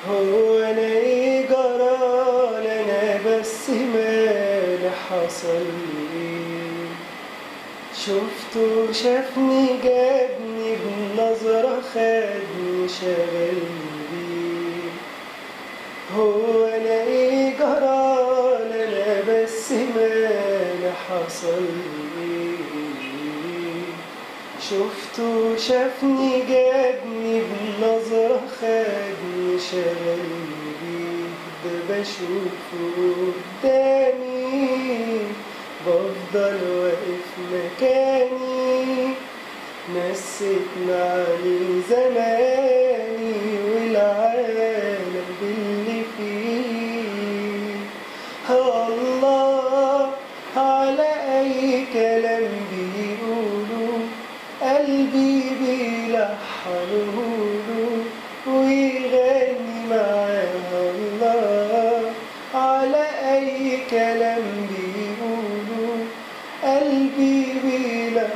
هو انا ايه جرالي انا بس مالي حصل ايه؟ شفته شافني جابني بنظرة خدني شغلني بيه. هو انا ايه جرالي انا بس مالي حصل ايه؟ شفته شافني جابني بنظرة خدني شغلني بيه. ده بشوفه قدامي بفضل واقف مكاني، نسيتنا عليه زماني والعالم باللي فيه. الله على أي كلام بيقولوا قلبي بيلحنهوله ويغني معاها. الله على أي كلام بيقولوا قلبي بيلحنهوله